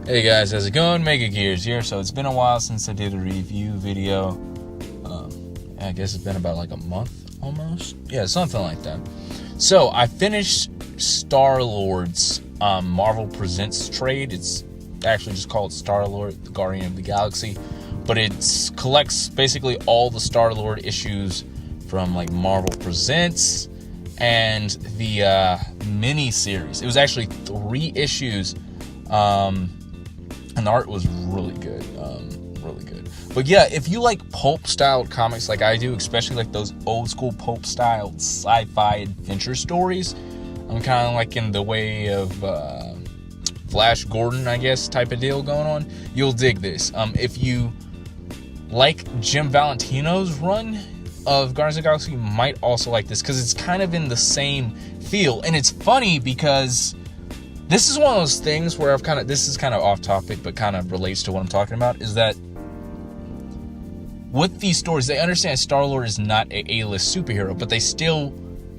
Hey guys, how's it going? Mega Gears here. So it's been a while since I did a review video. I guess it's been about like a month almost. Yeah, something like that. So I finished Star-Lord's Marvel Presents trade. It's actually just called Star-Lord, the Guardian of the Galaxy. But it collects basically all the Star-Lord issues from like Marvel Presents and the mini-series. It was actually 3 issues. And the art was really good, really good. But yeah, if you like pulp-styled comics like I do, especially like those old-school pulp-styled sci-fi adventure stories, I'm kind of like in the way of Flash Gordon, I guess, type of deal going on, you'll dig this. If you like Jim Valentino's run of Guardians of the Galaxy, you might also like this, because it's kind of in the same feel. And it's funny because this is one of those things where this is kind of off topic, but kind of relates to what I'm talking about, is that with these stories, they understand Star-Lord is not a A-list superhero, but they still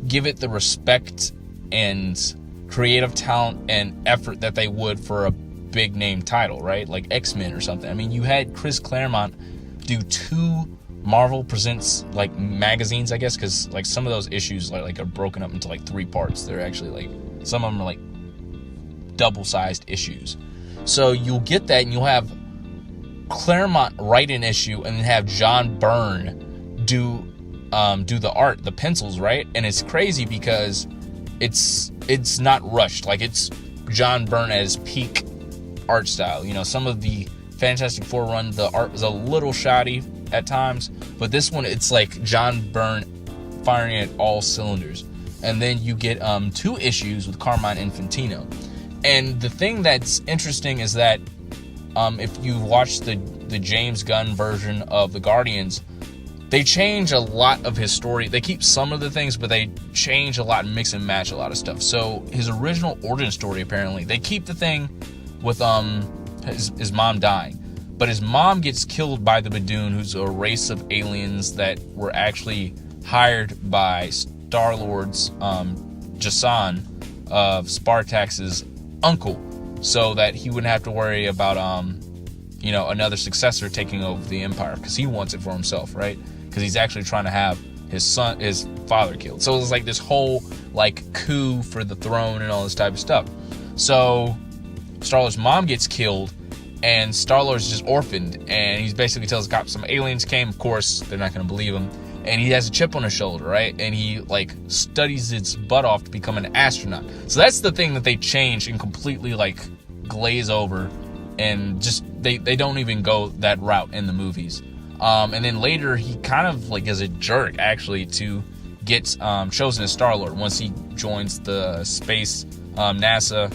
give it the respect and creative talent and effort that they would for a big name title, right? Like X-Men or something. I mean, you had Chris Claremont do 2 Marvel Presents like magazines, I guess, because like some of those issues like are broken up into like 3 parts. They're actually like, some of them are like double-sized issues. So you'll get that, and you'll have Claremont write an issue and then have John Byrne do the art, the pencils, right? And it's crazy because it's not rushed. Like, it's John Byrne at his peak art style. You know, some of the Fantastic Four run, the art was a little shoddy at times, but this one, it's like John Byrne firing at all cylinders. And then you get 2 issues with Carmine Infantino. And the thing that's interesting is that if you watch the James Gunn version of the Guardians, they change a lot of his story. They keep some of the things, but they change a lot and mix and match a lot of stuff. So his original origin story, apparently, they keep the thing with his mom dying. But his mom gets killed by the Badoon, who's a race of aliens that were actually hired by Star-Lord's Jason of Spartax's uncle, so that he wouldn't have to worry about another successor taking over the Empire, because he wants it for himself, right? Because he's actually trying to have his father killed. So it's like this whole like coup for the throne and all this type of stuff. So Star-Lord's mom gets killed, and Star-Lord's just orphaned, and he basically tells the cops some aliens came. Of course, they're not going to believe him. And he has a chip on his shoulder, right? And he like studies its butt off to become an astronaut. So that's the thing that they change and completely like glaze over, and just they don't even go that route in the movies. And then later he kind of like is a jerk actually to get chosen as Star-Lord once he joins the space NASA.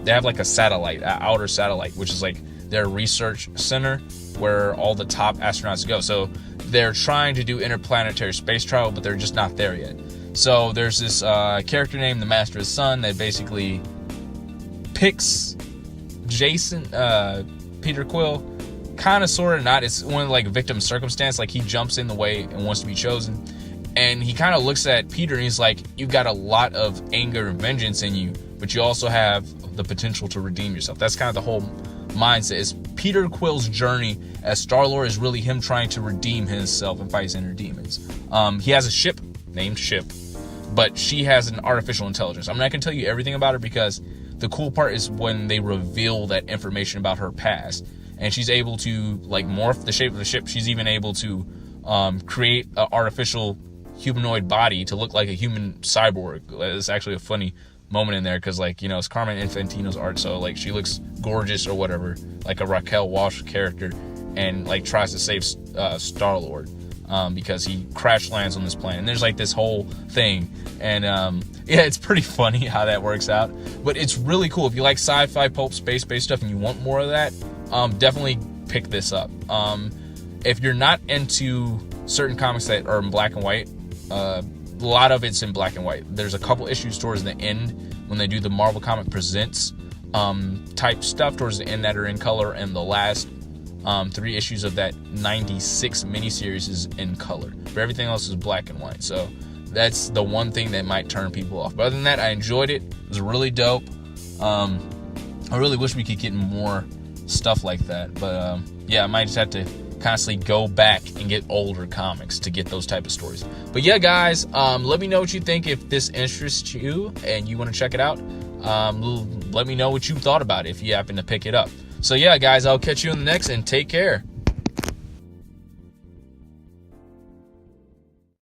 They have like a satellite, an outer satellite, which is like their research center where all the top astronauts go. So they're trying to do interplanetary space travel, but they're just not there yet. So there's this character named the Master of the Sun that basically picks Jason, Peter Quill, kind of, sort of, not. It's one of like victim circumstance. Like, he jumps in the way and wants to be chosen. And he kind of looks at Peter and he's like, you've got a lot of anger and vengeance in you, but you also have the potential to redeem yourself. That's kind of the whole mindset. Is Peter Quill's journey as Star-Lord is really him trying to redeem himself and fight his inner demons. He has a ship named Ship, but she has an artificial intelligence. I'm not going to tell you everything about her, because the cool part is when they reveal that information about her past, and she's able to like morph the shape of the ship. She's even able to create an artificial humanoid body to look like a human cyborg. It's actually a funny moment in there, because like, it's Carmine Infantino's art, so like she looks gorgeous or whatever, like a Raquel Walsh character, and like tries to save Star-Lord because he crash lands on this planet, and there's like this whole thing, and yeah, it's pretty funny how that works out. But it's really cool. If you like sci-fi, pulp, space-based stuff and you want more of that, definitely pick this up. If you're not into certain comics that are in black and white, a lot of it's in black and white. There's a couple issues towards the end when they do the Marvel Comic Presents type stuff towards the end that are in color, and the last 3 issues of that 96 miniseries is in color, but everything else is black and white. So that's the one thing that might turn people off. But other than that, I enjoyed it. It was really dope. I really wish we could get more stuff like that. But yeah, I might just have to constantly go back and get older comics to get those type of stories. But yeah, guys, let me know what you think if this interests you and you want to check it out. Let me know what you thought about it if you happen to pick it up. So yeah, guys, I'll catch you in the next, and take care.